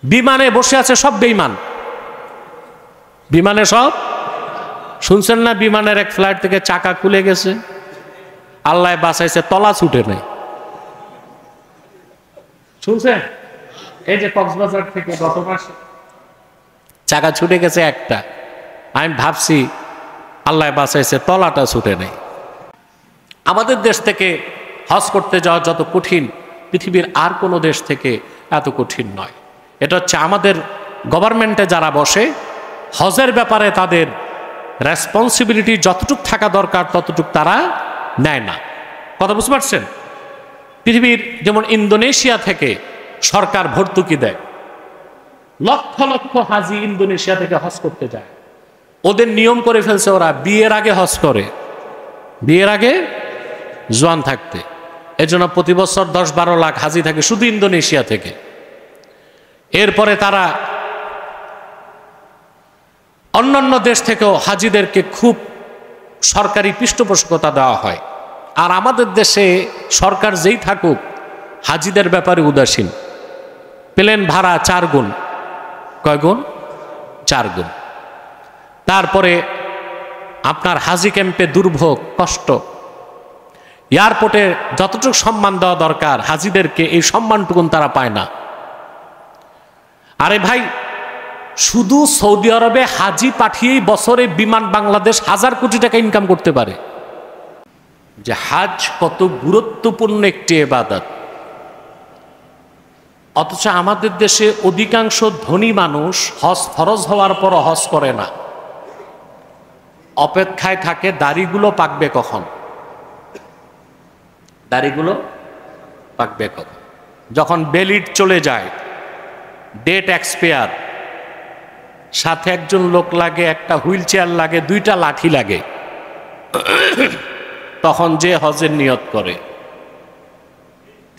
বিমানে বসে আছে সব বেঈমান, বিমানে সব। শুনছেন না বিমানের এক ফ্লাইট থেকে চাকা খুলে গেছে, আল্লাহ বাঁচাইছে, তলা ছুটে নেই। শুনছেন? এই যে কক্সবাজার থেকে গত মাসে চাকা ছুটে গেছে একটা, আমি ভাবছি আল্লাহ বাঁচাইছে, তলাটা ছুটে নেই। আমাদের দেশ থেকে হজ করতে যাওয়া যত কঠিন, পৃথিবীর আর কোনো দেশ থেকে এত কঠিন নয়। এটা হচ্ছে আমাদের গভর্নমেন্টে যারা বসে, হজের ব্যাপারে তাদের রেসপন্সিবিলিটি যতটুক থাকা দরকার ততটুক তারা নেয় না। কথা বুঝতে পারছেন? পৃথিবীর যেমন ইন্দোনেশিয়া থেকে সরকার ভর্তুকি দেয়, লক্ষ লক্ষ হাজি ইন্দোনেশিয়া থেকে হজ করতে যায়। ওদের নিয়ম করে ফেলছে, ওরা বিয়ের আগে হজ করে, বিয়ের আগে জোয়ান থাকতে। এজন্য প্রতি বছর 10-12 লাখ হাজি থাকে শুধু ইন্দোনেশিয়া থেকে। এরপরে তারা অন্যান্য দেশ থেকেও হাজিদেরকে খুব সরকারি পৃষ্ঠপোষকতা দেওয়া হয়। আর আমাদের দেশে সরকার যেই থাকুক, হাজিদের ব্যাপারে উদাসীন। প্লেন ভাড়া 4 গুণ, কয় গুণ? 4 গুণ। তারপরে আপনার হাজি ক্যাম্পে দুর্ভোগ, কষ্ট। এয়ারপোর্টে যতটুকু সম্মান দেওয়া দরকার হাজিদেরকে, এই সম্মানটুকুন তারা পায় না। আরে ভাই, শুধু সৌদি আরবে হাজি পাঠিয়েই বছরে বিমান বাংলাদেশ 1000 কোটি টাকা ইনকাম করতে পারে। যে হাজ কত গুরুত্বপূর্ণ একটি ইবাদত, অথচ আমাদের দেশে অধিকাংশ ধনী মানুষ হজ ফরজ হওয়ার পরও হজ করে না, অপেক্ষায় থাকে দাড়িগুলো পাকবে কখন, দাড়িগুলো পাকবে কখন। যখন বেলিট চলে যায়, ডেট এক্সপায়ার, সাথে একজন লোক লাগে, একটা হুইল চেয়ার লাগে, 2টা লাঠি লাগে, তখন যে হজের নিয়ত করে।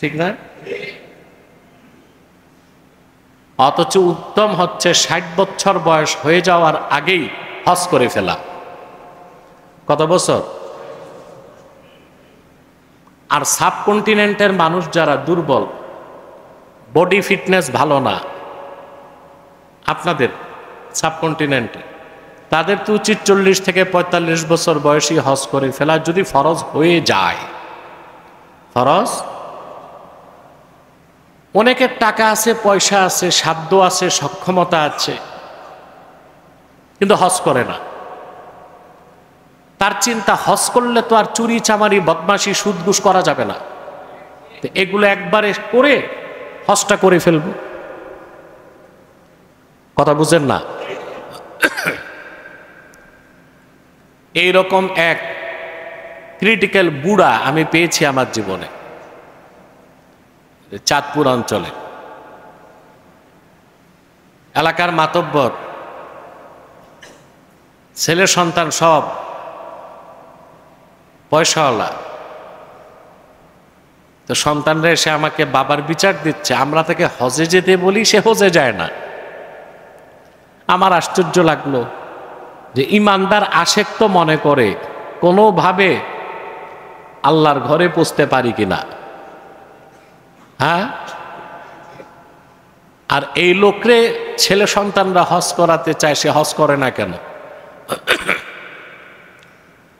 ঠিক না? অথচ উত্তম হচ্ছে 60 বছর বয়স হয়ে যাওয়ার আগেই হজ করে ফেলা। কত বছর? আর সাবকন্টিনেন্টের মানুষ যারা দুর্বল, বডি ফিটনেস ভালো না, আপনাদের সাবকন্টিনেন্টে, তাদের তো উচিত 40 থেকে 45 বছর বয়সী হজ করে ফেলা, যদি ফরজ হয়ে যায়। ফরজ। অনেকের টাকা আছে, পয়সা আছে, সাধ্য আছে, সক্ষমতা আছে, কিন্তু হজ করে না। তার চিন্তা, হজ করলে তো আর চুরি চামারি বদমাশি সুদ ঘুষ করা যাবে না, এগুলো একবারে করে হজটা করে ফেলবো। কথা বুঝেন না? এইরকম এক ক্রিটিক্যাল বুড়া আমি পেয়েছি আমার জীবনে, চাঁদপুর অঞ্চলে। এলাকার মাতব্বর, ছেলে সন্তান সব পয়সাওয়ালা। তো সন্তানরা এসে আমাকে বাবার বিচার দিচ্ছে, আমরা তাকে হজে যেতে বলি, সে হজে যায় না। আমার আশ্চর্য লাগলো যে ইমানদার আশেক তো মনে করে কোনোভাবে আল্লাহর ঘরে পৌঁছতে পারি কিনা। হ্যাঁ, আর এই লোকরে ছেলে সন্তানরা হজ করাতে চায়, সে হজ করে না কেন?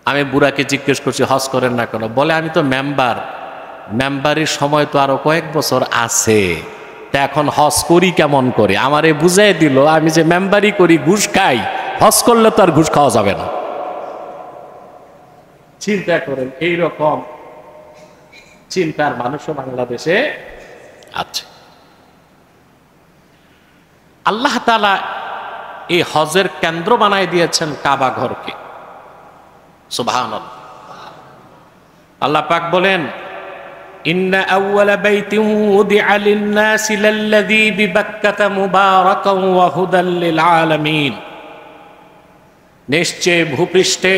আমি বুড়াকে জিজ্ঞেস করছি, হজ করেন না কেন? বলে আমি তো মেম্বার, মেম্বারের সময় তো আরো কয়েক বছর আছে, তা এখন হজ করি কেমন করে? আমারে বুঝাই দিল, আমি যে মেম্বারি করি, ঘুষ খাই, হজ করলে তো আর ঘুষ খাওয়া যাবে না। চিন্তা করেন, এইরকম চিন্তার মানুষও বাংলাদেশে আছে। আল্লাহ তাআলা এই হজের কেন্দ্র বানায় দিয়েছেন কাবা ঘরকে। সুবহানাল্লাহ। আল্লাহ পাক বলেন, ইন্না আউওয়ালা বাইতিন উদিআ লিন-নাসি লাল্লাযী বিবাক্কাতা মুবারাকান ওয়া হুদাল লিল আলামিন। নিশ্চয় ভূপৃষ্ঠে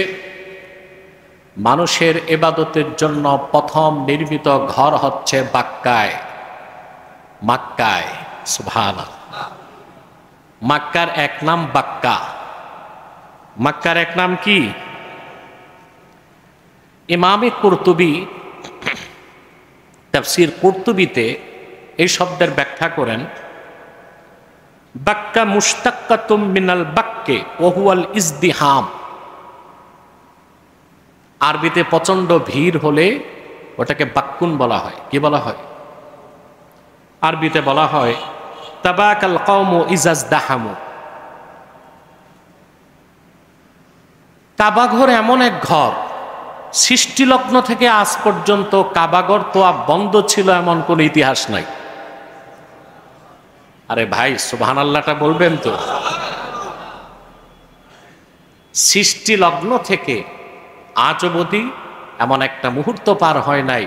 মানুষের ইবাদতের জন্য প্রথম নির্মিত ঘর হচ্ছে বাক্কায়, মক্কায়। সুবহানাল্লাহ। মক্কার এক নাম বাক্কা। মক্কার এক নাম কি? ইমামে কুরতুবী তাফসীর কুরতুবীতে এই শব্দের ব্যাখ্যা করেন, বাক্কা মুশতাক্কাতুম মিনাল বাক্কে ওয়া হুয়াল ইজদিহাম। আরবিতে প্রচন্ড ভিড় হলে ওটাকে বাক্কুন বলা হয়। কি বলা হয়? আরবিতে বলা হয় তাবাকাল কওমু ইজাজদাহামু। কাবাঘর এমন এক ঘর, সৃষ্টিলগ্ন থেকে আজ পর্যন্ত কাবাঘর তোয়াফ বন্ধ ছিল এমন কোন ইতিহাস নাই। আরে ভাই সুবহানাল্লাহটা বলবেন তো। সৃষ্টিলগ্ন থেকে আজ অবধি এমন একটা মুহূর্ত পার হয় নাই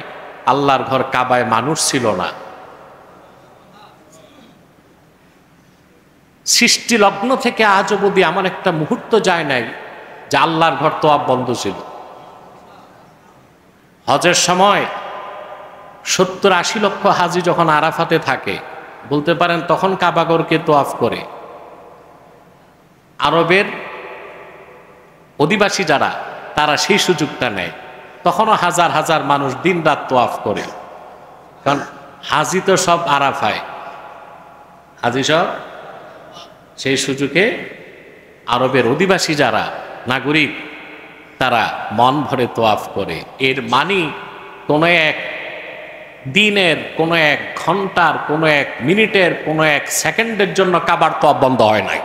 আল্লাহর ঘর কাবায় মানুষ ছিল না। সৃষ্টিলগ্ন থেকে আজ অবধি এমন একটা মুহূর্ত যায় নাই যে আল্লাহর ঘর তোয়াফ বন্ধ ছিল। হজের সময় 70-80 লক্ষ হাজি যখন আরাফাতে থাকে, বলতে পারেন তখন কাবাঘরকে তোয়াফ করে। আরবের অধিবাসী যারা, তারা সেই সুযোগটা নেয়। তখনও হাজার হাজার মানুষ দিন রাত তোয়াফ করে, কারণ হাজি তো সব আরাফায়, হাজি সব। সেই সুযোগে আরবের অধিবাসী যারা নাগরিক, তারা মন ভরে তোয়াফ করে। এর মানে কোনো এক দিনের, কোনো এক ঘন্টার, কোনো এক মিনিটের, কোনো এক সেকেন্ডের জন্য কাবার তোয়াফ বন্ধ হয় নাই।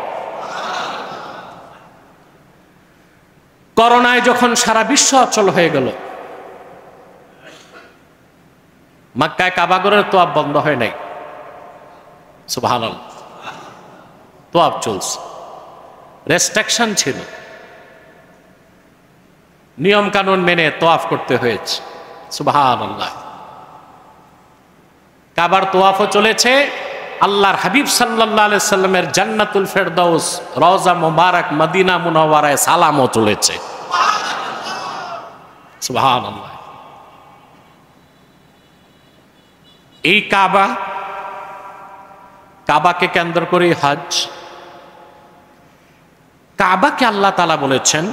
করোনায় যখন সারা বিশ্ব অচল হয়ে গেল, মক্কায় কাবাঘরের তোয়াফ বন্ধ হয় নাই। সুবহানাল্লাহ, তোয়াফ চলছে। রেস্ট্রিকশন ছিল, নিয়ম কানুন মেনে তোয়াফ করতে হয়েছে। সুবহানাল্লাহ। কাবার তোয়াফও চলেছে, আল্লাহর হাবিব সাল্লাল্লাহু আলাইহি সাল্লামের জান্নাতুল ফেরদাউস রওজা মুবারক মদিনা মুনাওয়ারায় সালামও চলেছে। সুবহানাল্লাহ। এই কাবাকে কেন্দ্র করে হজ। কাবাকে আল্লাহ তাআলা বলেছেন,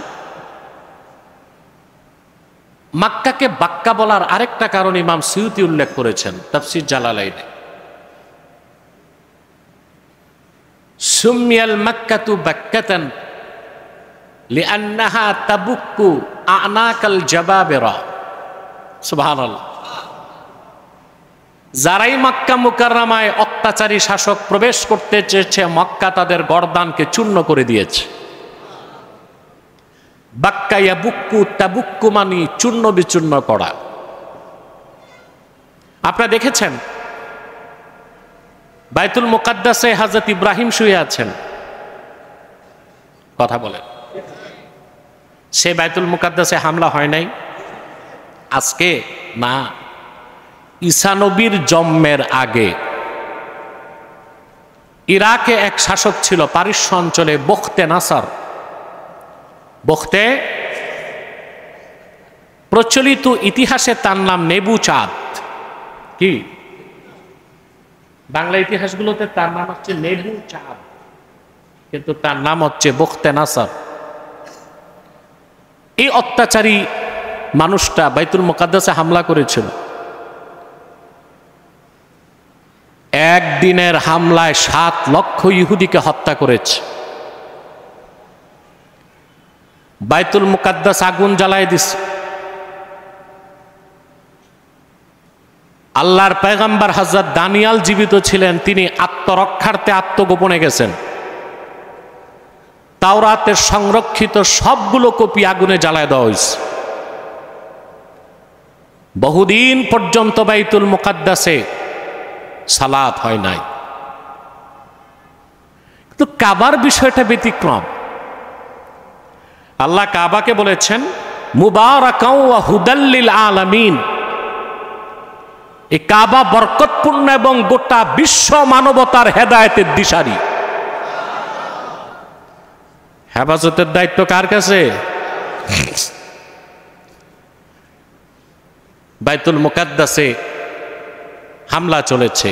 মক্কাকে বাক্কা বলার আরেকটা কারণ ইমাম সুয়ুতি উল্লেখ করেছেন তাফসীর জালালাইনে। সুমিয়াল মক্কাতু বাক্কাতান লিআন্নাহা তাবুক্কু আনাকাল জাবাবিরা। সুবহানাল্লাহ। যারাই মক্কা মুকাররমায় অত্যাচারী শাসক প্রবেশ করতে চেয়েছে, মক্কা তাদের গর্দানকে চূর্ণ করে দিয়েছে। বাক্কা ইয়াবুক্কু, তাবুক্কু মানে চূর্ণ বিচূর্ণ করা। আপনারা দেখেছেন বাইতুল মুকাদ্দাসে হযরত ইব্রাহিম শুয়ে আছেন। কথা বলেন, সে বাইতুল মুকাদ্দাসে হামলা হয় নাই আজকে? না, ঈসা নবীর জন্মের আগে ইরাকে এক শাসক ছিল পারস্য অঞ্চলে, বখতে নাসার। বখতে, প্রচলিত ইতিহাসে তার নাম নেবুচাঁদ। কি বাংলা ইতিহাসগুলোতে তার নাম হচ্ছে নেবুচাঁদ, কিন্তু তার নাম হচ্ছে বখতে নাসার। এই অত্যাচারী মানুষটা বাইতুল মুকাদ্দাসে হামলা করেছিল। একদিনের হামলায় 7 লক্ষ ইহুদিকে হত্যা করেছে। বাইতুল মুকাদ্দাস আগুন জ্বালায় দিছে। আল্লাহর পয়গম্বর হযরত দানিয়াল জীবিত ছিলেন, তিনি আত্মরক্ষার্থে আত্মগোপনে গেছেন। তাওরাতের সংরক্ষিত সবগুলো কপি আগুনে জ্বালায় দেওয়া হয়েছে। বহুদিন পর্যন্ত বাইতুল মুকাদ্দাসে সালাত হয় নাই। কিন্তু কাবার বিষয়টা ব্যতিক্রম। আল্লাহ কাবাকে বলেছেন মুবারাকাও ওয়া হুদাল লিল আলামিন। এই কাবা বরকতপূর্ণ এবং গোটা বিশ্ব মানবতার হেদায়েতের দিশারি। হেফাজতের দায়িত্ব কার কাছে? বাইতুল মুকাদ্দাসে হামলা চলেছে,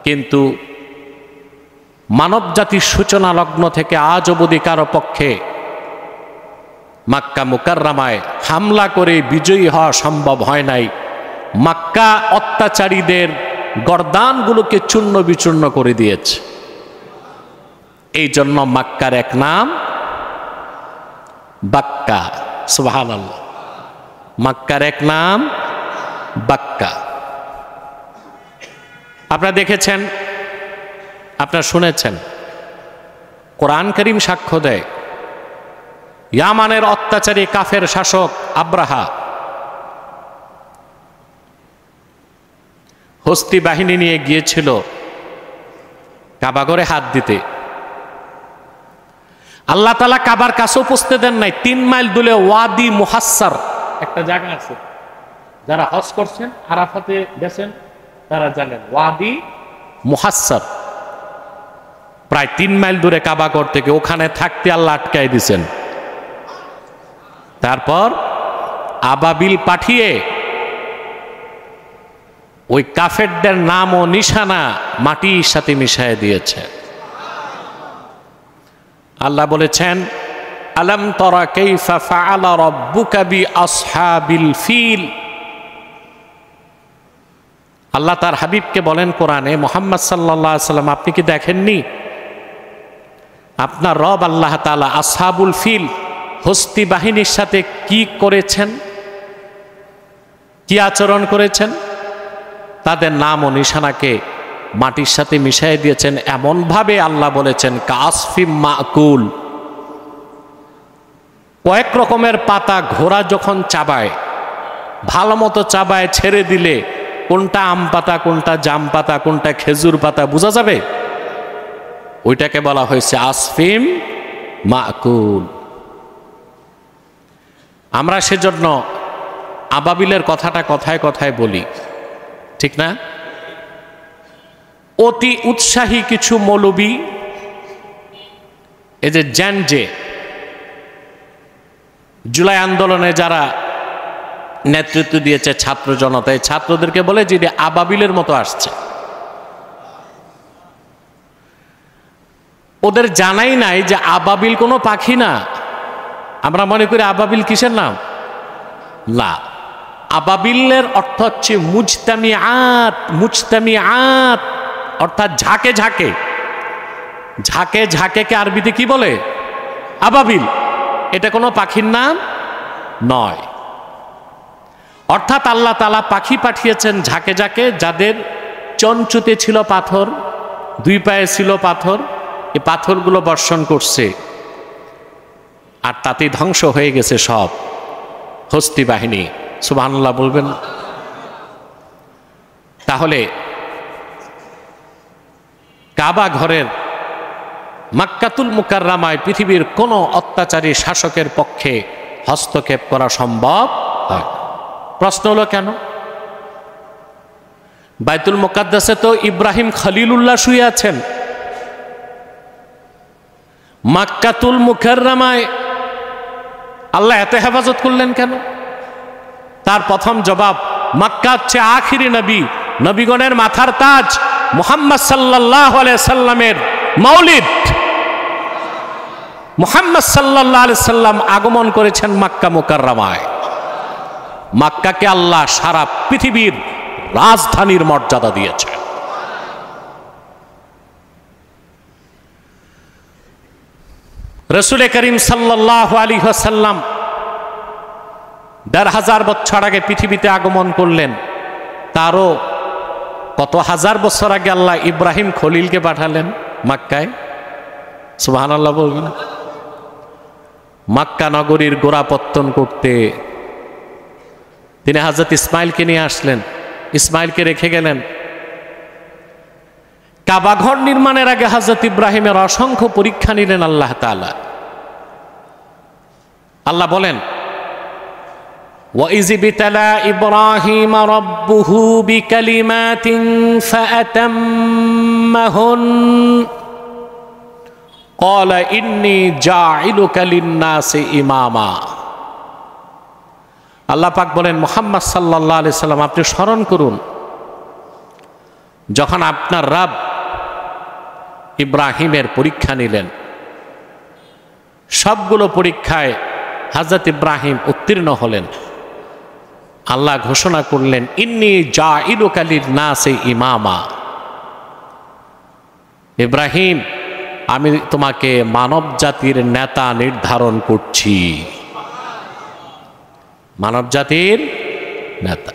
কিন্তু মানব জাতির সূচনা লগ্ন থেকে আজ অবধি কারো পক্ষে মক্কা মুকাররমায় হামলা করে বিজয়ী হওয়া সম্ভব হয় নাই। মক্কা অত্যাচারীদের গর্দানগুলোকে চূর্ণ বিচূর্ণ করে দিয়েছে। এই জন্য মক্কার এক নাম বাক্কা। সুবহানাল্লাহ। মক্কার এক নাম বাক্কা। আপনারা দেখেছেন, আপনারা শুনেছেন, কোরআন কারীম সাক্ষ্য দেয় ইয়ামানের অত্যাচারী কাফের শাসক আব্রাহা হস্তি বাহিনী নিয়ে গিয়েছিল কাবাঘরে হাত দিতে। আল্লাহ তাআলা কাবার কাছেও পৌঁছতে দেন নাই। 3 মাইল দূরে ওয়াদি মুহাসসার একটা জায়গা আছে, যারা হজ করছেন আরাফাতে গেছেন তারা জানেন ওয়াদি মুহাসসার, প্রায় 3 মাইল দূরে কাবাঘর থেকে। ওখানে থাকতে আল্লাহ আটকায় দিছেন। তারপর আবাবিল পাঠিয়ে ওই কাফেরদের নাম ও নিশানা মাটির সাথে মিশিয়ে দিয়েছে। আল্লাহ বলেছেন, আলাম তারা কাইফা ফাআলা রাব্বুকা বিআসহাবিল ফিল। আল্লাহ তার হাবিবকে বলেন কোরআনে, মুহাম্মদ সাল্লাল্লাহু আলাইহি সাল্লাম আপনি কি দেখেননি আপনার রব আল্লাহ তাআলা আসহাবুল ফিল হস্তি বাহিনীর সাথে কি করেছেন, কি আচরণ করেছেন? তাদের নাম ও নিশানাকে মাটির সাথে মিশিয়ে দিয়েছেন। এমন ভাবে আল্লাহ বলেছেন কাসফিম মাকুল, কয়েক রকমের পাতা ঘোড়া যখন চাবায়, ভালো মতো চাবায় ছেড়ে দিলে কোনটা আম পাতা, কোনটা জাম পাতা, কোনটা খেজুর পাতা বোঝা যাবে? ওইটাকে বলা হয়েছে আসফিম মাকুল। আমরা সেজন্য আবাবিলের কথাটা কথায় কথায় বলি, ঠিক না? অতি উৎসাহী কিছু মৌলবী, এই যে জ্যানজে জুলাই আন্দোলনে যারা নেতৃত্ব দিয়েছে ছাত্র জনতায়, ছাত্রদেরকে বলে যে আবাবিলের মতো আসছে। ওদের জানাই নাই যে আবাবিল কোনো পাখি না। আমরা মনে করি আবাবিল কিসের নাম? না, আবাবিলের অর্থ হচ্ছে মুজতামিআত। মুজতামিআত অর্থাৎ ঝাঁকে ঝাঁকে। ঝাঁকে ঝাঁকেকে আরবিতে কি বলে? আবাবিল। এটা কোনো পাখির নাম নয়। অর্থাৎ আল্লাহ তাআলা পাখি পাঠিয়েছেন ঝাঁকে ঝাঁকে, যাদের চঞ্চুতে ছিল পাথর, 2 পায়ে ছিল পাথর, এই পাথরগুলো বর্ষণ করছে, আর তাতে ধ্বংস হয়ে গেছে সব হস্তি বাহিনী। সুবহানাল্লাহ বলবেন। তাহলে কাবা ঘরের মাক্কাতুল মুকাররামায় পৃথিবীর কোন অত্যাচারী শাসকের পক্ষে হস্তক্ষেপ করা সম্ভব হয়। প্রশ্ন হলো কেন? বাইতুল মুকাদ্দাসে তো ইব্রাহিম খলিলুল্লাহ শুয়ে আছেন, মাক্কাতুল মুকাররামায় আল্লাহ এত হেফাজত করলেন কেন? তার প্রথম জবাব, মক্কা হচ্ছে আখিরি নবী, নবীগণের মাথার তাজ, মুহাম্মদ সাল্লাল্লাহু আলাইহি সাল্লামের মাউলিদ। মুহাম্মদ সাল্লাল্লাহু আলাইহি সাল্লাম আগমন করেছেন মক্কা মুকাররমায়। মক্কাকে আল্লাহ সারা পৃথিবীর রাজধানীর মর্যাদা দিয়েছেন। রাসূল করিম সাল্লাল্লাহু আলাইহি ওয়াসাল্লাম ১৫০০ বছর আগে পৃথিবীতে আগমন করলেন। তারও কত হাজার বছর আগে আল্লাহ ইব্রাহিম খলিলকে পাঠালেন মক্কায়। সুবহানাল্লাহ বলবেন। মক্কা নগরীর গোড়াপত্তন করতে তিনি হযরত ইসমাইলকে নিয়ে আসলেন, ইসমাইলকে রেখে গেলেন। কাবা ঘর নির্মাণের আগে হযরত ইব্রাহিমের অসংখ্য পরীক্ষা নিলেন আল্লাহ তাআলা। আল্লাহ বলেন, وَإِذِ ابْتَلَى إِبْرَاهِيمَ رَبُّهُ بِكَلِمَاتٍ فَأَتَمَّهُنَّ قَالَ إِنِّي جَاعِلُكَ لِلنَّاسِ إِمَامًا। আল্লাহ পাক বলেন, মুহাম্মদ সাল্লাল্লাহু আলাইহি সাল্লাম আপনি স্মরণ করুন যখন আপনার রব ইব্রাহিমের পরীক্ষা নিলেন। সবগুলো পরীক্ষায় হযরত ইব্রাহিম উত্তীর্ণ হলেন। আল্লাহ ঘোষণা করলেন, ইন্নী জাইলুকা লিন-নাসি ইমামা। ইব্রাহিম, আমি তোমাকে মানব জাতির নেতা নির্ধারণ করছি। মানব জাতির নেতা।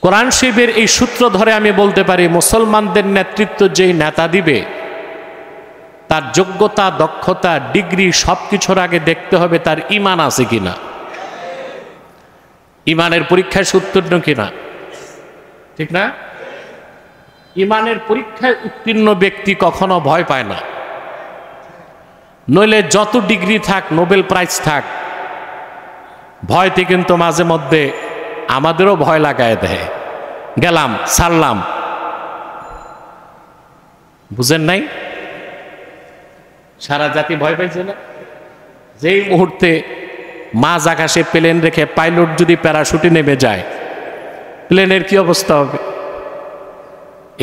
কোরআন শরীফের এই সূত্র ধরে আমি বলতে পারি, মুসলমানদের নেতৃত্ব যেই নেতা দিবে তার যোগ্যতা, দক্ষতা, ডিগ্রি সবকিছুর আগে দেখতে হবে তার ঈমান আছে কিনা, ঈমানের পরীক্ষায় উত্তীর্ণ কিনা, ঠিক না? ঈমানের পরীক্ষায় উত্তীর্ণ ব্যক্তি কখনো ভয় পায় না। নইলে যত ডিগ্রি থাক, নোবেল প্রাইজ থাক, ভয়তে কিন্তু মাঝে মধ্যে আমাদেরও ভয় লাগায় দেয়। গেলাম, ছাড়লাম, বুঝেন নাই? সারা জাতি ভয় পাইছে না? যেই মুহূর্তে মাঝ আকাশে প্লেন রেখে পাইলট যদি প্যারাশুটে নেমে যায়, প্লেনের কি অবস্থা হবে?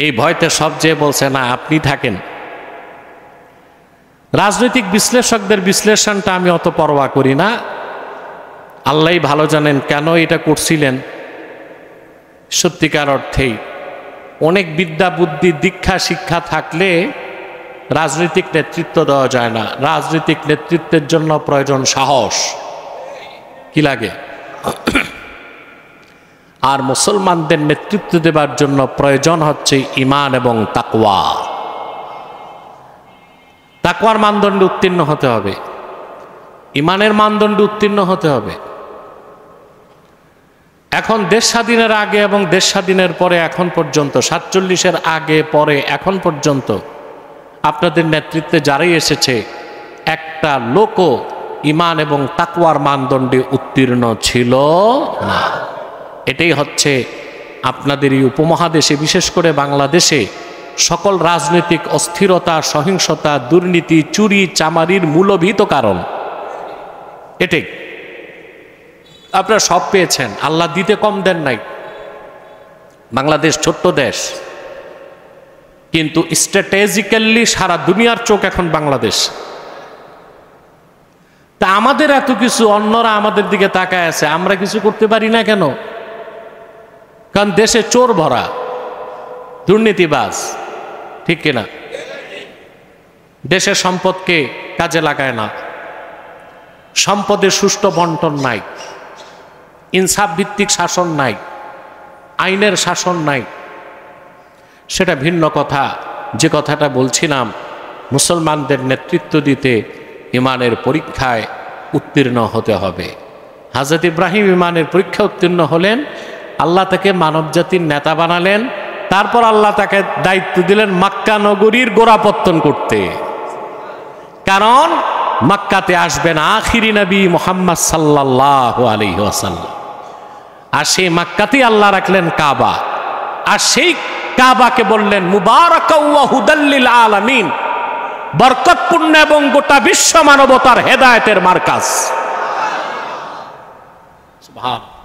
এই ভয়তে সবচেয়ে বলছে না আপনি থাকেন। রাজনৈতিক বিশ্লেষকদের বিশ্লেষণটা আমি অত পরোয়া করি না, আল্লাহই ভালো জানেন কেন এটা করছিলেন। সত্যিকার অর্থেই অনেক বিদ্যা, বুদ্ধি, দীক্ষা, শিক্ষা থাকলে রাজনৈতিক নেতৃত্ব দেওয়া যায় না। রাজনৈতিক নেতৃত্বের জন্য প্রয়োজন সাহস। কি লাগে? আর মুসলমানদের নেতৃত্ব দেবার জন্য প্রয়োজন হচ্ছে ঈমান এবং তাকওয়া। তাকওয়ার মানদণ্ডে উত্তীর্ণ হতে হবে, ঈমানের মানদণ্ডে উত্তীর্ণ হতে হবে। এখন দেশ স্বাধীনের আগে এবং দেশ স্বাধীনের পরে এখন পর্যন্ত, 47-এর আগে পরে এখন পর্যন্ত আপনাদের নেতৃত্বে যারাই এসেছে, একটা লোকও ঈমান এবং তাকওয়ার মানদণ্ডে উত্তীর্ণ ছিল না। এটাই হচ্ছে আপনাদের এই উপমহাদেশে, বিশেষ করে বাংলাদেশে সকল রাজনৈতিক অস্থিরতা, সহিংসতা, দুর্নীতি, চুরি চামারির মূলভূত কারণ। এটাই আপনারা সব পেয়েছেন, আল্লাহ দিতে কম দেন নাই। বাংলাদেশ ছোট্ট দেশ, কিন্তু স্ট্র্যাটেজিক্যালি সারা দুনিয়ার চোখ এখন বাংলাদেশ। তা আমাদের এত কিছু, অন্যরা আমাদের দিকে তাকায় আছে, আমরা কিছু করতে পারি না কেন? কারণ দেশে চোর ভরা, দুর্নীতিবাজ, ঠিক কিনা? দেশের সম্পদকে কাজে লাগায় না, সম্পদের সুষ্ঠু বন্টন নাই, ইনসাফ ভিত্তিক শাসন নাই, আইনের শাসন নাই। সেটা ভিন্ন কথা। যে কথাটা বলছিলাম, মুসলমানদের নেতৃত্ব দিতে ঈমানের পরীক্ষায় উত্তীর্ণ হতে হবে। হযরত ইব্রাহিম ঈমানের পরীক্ষা উত্তীর্ণ হলেন, আল্লাহ তাকে মানবজাতির নেতা বানালেন। তারপর আল্লাহ তাকে দায়িত্ব দিলেন মক্কা নগরীর গোড়াপত্তন করতে। কারণ মক্কাতে আসবেন আখিরি নবী মুহাম্মদ সাল্লাল্লাহু আলাইহি ওয়াসাল্লাম, আর সেই মক্কাতেই আল্লাহ রাখলেন কাবা। আর সেই কাবাকে বললেন মুবারাকা ওয়া হুদাল লিল আলামিন, বরকতপূর্ণ এবং গোটা বিশ্ব মানবতার হেদায়েতের মার্কাজ। সুবহানাল্লাহ।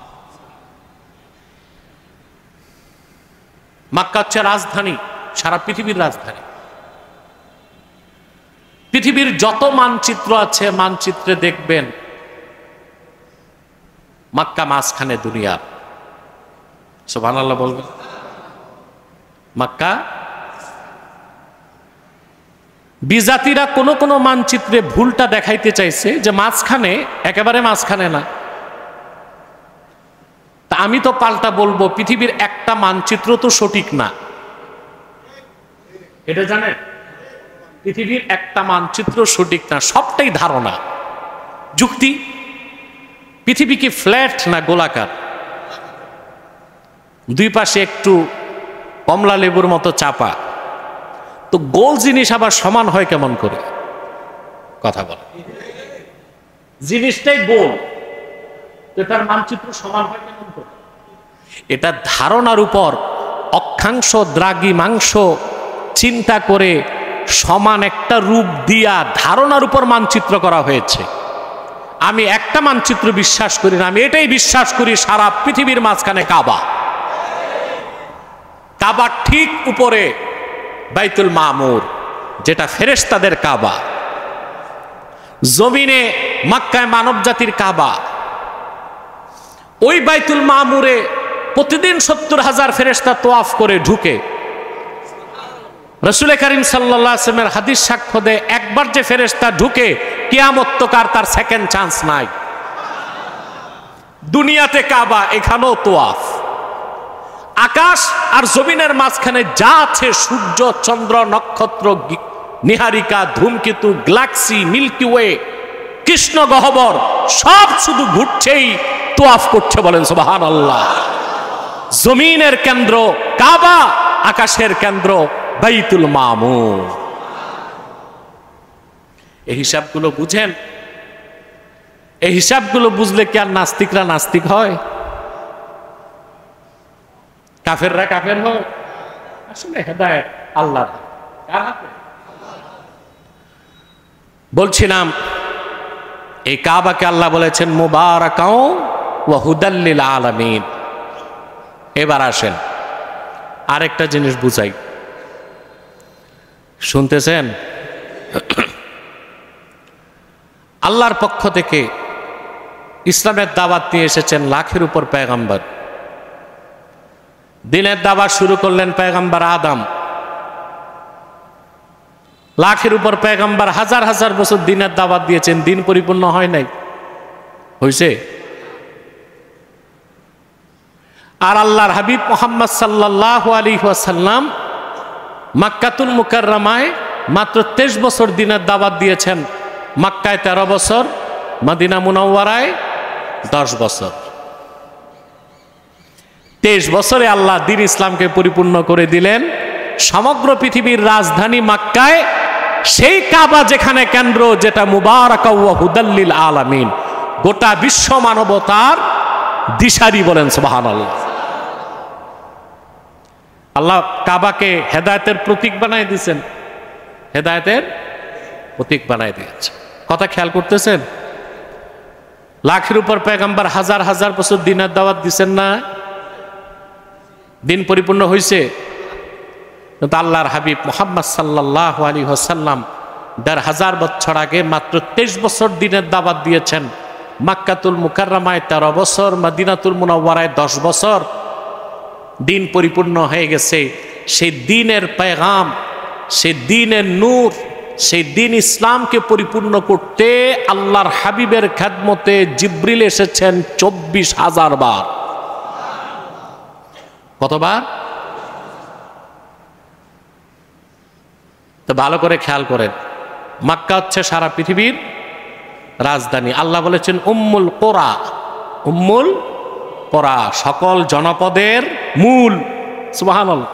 মক্কা হচ্ছে রাজধানী, সারা পৃথিবীর রাজধানী। পৃথিবীর যত মানচিত্র আছে, মানচিত্রে দেখবেন মক্কা মাঝখানে দুনিয়া। সুবহানাল্লাহ বলবেন। মক্কা, বিজাতিরা কোন কোন মানচিত্রে ভুলটা দেখাইতে চাইছে যে মাঝখানে, একেবারে মাঝখানে না। তা আমি তো পাল্টা বলবো, পৃথিবীর একটা মানচিত্র তো সঠিক না, এটা জানেন? পৃথিবীর একটা মানচিত্র সঠিক না, সবটাই ধারণা, যুক্তি। পৃথিবী কি ফ্ল্যাট না গোলাকার? দুই পাশে একটু কমলা লেবুর মতো চাপা, তো গোল জিনিস আবার সমান হয় কেমন করে? কথা বলে, জিনিসটাই গোল, তার মানচিত্র সমান হয় কেমন করে? এটা ধারণার উপর অক্ষাংশ দ্রাঘিমাংশ চিন্তা করে সমান একটা রূপ দিয়া ধারণার উপর মানচিত্র করা হয়েছে। আমি একটা মানচিত্র বিশ্বাস করি না, আমি এটাই বিশ্বাস করি সারা পৃথিবীর মাঝখানে কাবা। কাবার ঠিক উপরে বাইতুল মামুর, যেটা ফেরেশতাদের কাবা। জমিনে মক্কায় মানব জাতির কাবা। ওই বাইতুল মামুরে প্রতিদিন 70,000 ফেরেশতা তোয়াফ করে ঢুকে। রাসূল করিম সাল্লাল্লাহু আলাইহি ওয়াসাল্লামের হাদিস সাক্ষ্য দেয়, একবার যে ফেরেশতা ঢুকে কিয়ামত তকার তার সেকেন্ড চান্স নাই। দুনিয়াতে কাবা, এখানেও তোয়াফ। আকাশ আর জমিনের মাঝখানে যা আছে, সূর্য, চন্দ্র, নক্ষত্র, নিহারিকা, ধূমকেতু, গ্যালাক্সি, মিল্কি ওয়ে, কৃষ্ণ গহ্বর, সব শুধু ঘুরছেই, তোয়াফ করছে। বলেন সুবহানাল্লাহ। জমিনের কেন্দ্র কাবা, আকাশের কেন্দ্র বাইতুল মামুর। এই হিসাবগুলো বুঝেন? এই হিসাবগুলো বুঝলে কি আর নাস্তিকরা নাস্তিক হয়? কাফেররা কাফের হয়? আসলে হেদায়েত আল্লাহর কার হাতে? বলছিলাম এই কাবাকে আল্লাহ বলেছেন মুবারাকাও ওয়া হুদাল লিল আলামিন। এবার আসেন আরেকটা জিনিস বুঝাই, শুনতেছেন? আল্লাহর পক্ষ থেকে ইসলামের দাওয়াত নিয়ে এসেছেন লাখের উপর পয়গম্বর। দিনের দাওয়াত শুরু করলেন পয়গম্বর আদম। লাখের উপর পয়গম্বর হাজার হাজার বছর দিনের দাওয়াত দিয়েছেন, দিন পরিপূর্ণ হয় নাই? হয়েছে? আর আল্লাহর হাবিব মুহাম্মদ সাল্লাল্লাহু আলাইহি ওয়াসাল্লাম মক্কাতুল মুকাররমায় মাত্র 23 বছর দিনের দাওয়াত দিয়েছেন। মক্কায় 13 বছর, মদিনা মুনাওয়ারায় 10 বছর। 23 বছরে আল্লাহ দ্বীন ইসলামকে পরিপূর্ণ করে দিলেন। সমগ্র পৃথিবীর রাজধানী মক্কায় সেই কাবা যেখানে কেন্দ্র, যেটা মুবারাকা ওয়া হুদাল লিল আলামিন, গোটা বিশ্ব মানবতার দিশারি। বলেন সুবহানাল্লাহ। আল্লাহ কাবাকে হেদায়েতের প্রতীক বানায় দিয়েছেন, হেদায়েতের প্রতীক বানায় দিয়েছে। কথা খেয়াল করতেছেন? লাখের উপর পয়গম্বর হাজার হাজার বছর দিনের দাওয়াত দিচ্ছেন না? দিন পরিপূর্ণ হয়েছে? কিন্তু আল্লাহর হাবিব মুহাম্মদ সাল্লাল্লাহু আলাইহি ওয়াসাল্লাম ১৫০০ বছর আগে মাত্র 23 বছর দিনের দাওয়াত দিয়েছেন। মক্কাতুল মুকাররমায় 13 বছর, মদিনাতুল মুনাওয়ারায় 10 বছর। দিন পরিপূর্ণ হয়ে গেছে। সেই দিনের পেগাম, সেই দিনের নূর, সেই দিন ইসলামকে পরিপূর্ণ করতে আল্লাহর হাবিবের খেদমতে জিবরিল এসেছেন ২৪,০০০ বার। কতবার? তো ভালো করে খেয়াল করেন, মক্কা হচ্ছে সারা পৃথিবীর রাজধানী। আল্লাহ বলেছেন উম্মুল কোরা, উম্মুল কোরা, সকল জনপদের মূল। সুবহানাল্লাহ।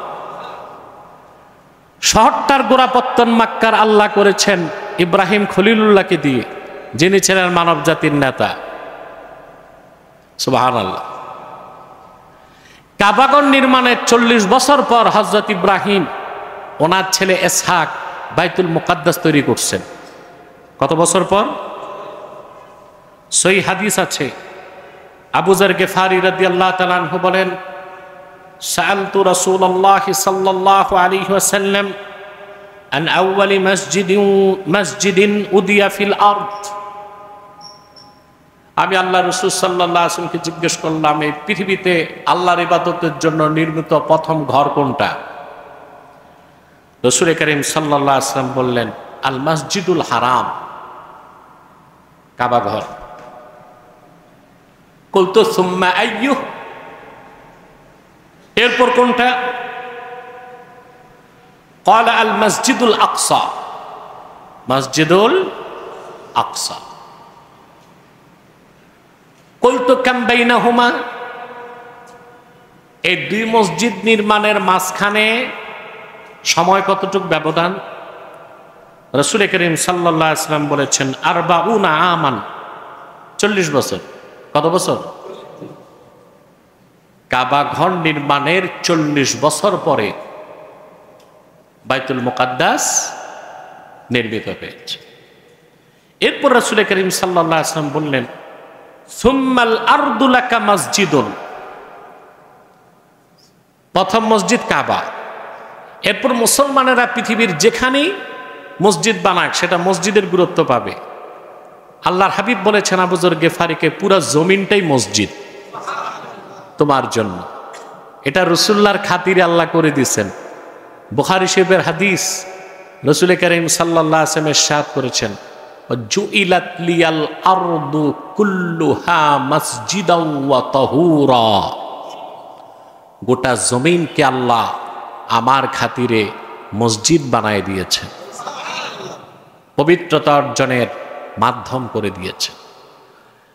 শহরটার গোড়াপত্তন মক্কার আল্লাহ করেছেন ইব্রাহিম খলিলুল্লাহকে দিয়ে, যিনি ছিলেন মানব জাতির নেতা। সুবহানাল্লাহ। কাবাগর নির্মাণের 40 বছর পর হযরত ইব্রাহিম ওনার ছেলে ইসহাক বাইতুল মুকাদ্দাস তৈরি করছেন। কত বছর পর? সহিহ হাদিস আছে, আবু যর গিফারি রাদিয়াল্লাহু তাআলা আনহু বলেন, সাআলতু রাসূলুল্লাহ সাল্লাল্লাহু আলাইহি ওয়াসাল্লাম আন আউয়ালি মসজিদিন উদিয়া ফিল আরদ। আমি আল্লাহ রাসূল সাল্লাল্লাহু আলাইহি ওয়াসাল্লামকে জিজ্ঞেস করলাম, এই পৃথিবীতে আল্লাহর ইবাদতের জন্য নির্মিত প্রথম ঘর কোনটা? রাসূল করিম সাল্লাল্লাহু আলাইহি ওয়াসাল্লাম বললেন, আল মসজিদুল হারাম, কাবা ঘর। কুলতু সুম্মা আইয়ু, এরপর কোনটা? ক্বালা আল মসজিদুল আকসা, মসজিদুল আকসা। কুলতু কাম বাইনাহুমা, এই দুই মসজিদ নির্মাণের মাঝখানে সময় কতটুক ব্যবধান? রাসূল করিম সাল্লাল্লাহু আলাইহি ওয়াসাল্লাম বলেছেন 40 আমান, 40 বছর। কত বছর? কাবা ঘর নির্মাণের 40 বছর পরে বাইতুল মুকাদ্দাস নির্মিত হয়েছে। এরপর রাসূল করিম সাল্লাল্লাহু আলাইহি ওয়াসাল্লাম বললেন, সুম্মাল আরদু লাকা মসজিদুন, প্রথম মসজিদ কাবা। এরপর মুসলমানেরা পৃথিবীর যেখানেই মসজিদ বানাক সেটা মসজিদের গুরুত্ব পাবে। আল্লাহর হাবিব বলেছেন আবু যর গিফারিকে, পুরা জমিনটাই মসজিদ তোমার জন্য। এটা রাসূলুল্লাহর খাতিরে আল্লাহ করে দিয়েছেন। বুখারী শরীফের হাদিস, রাসূল কারীম সাল্লাল্লাহু আলাইহি ওয়াসাল্লাম ইরশাদ করেছেন, জুইলাত লিয়াল আরদু কুল্লুহা মাসজিদাও ওয়া তাহুরা। গোটা জমিনকে আল্লাহ আমার খাতিরে মসজিদ বানায় দিয়েছে, পবিত্রতা অর্জনের মাধ্যম করে দিয়েছে।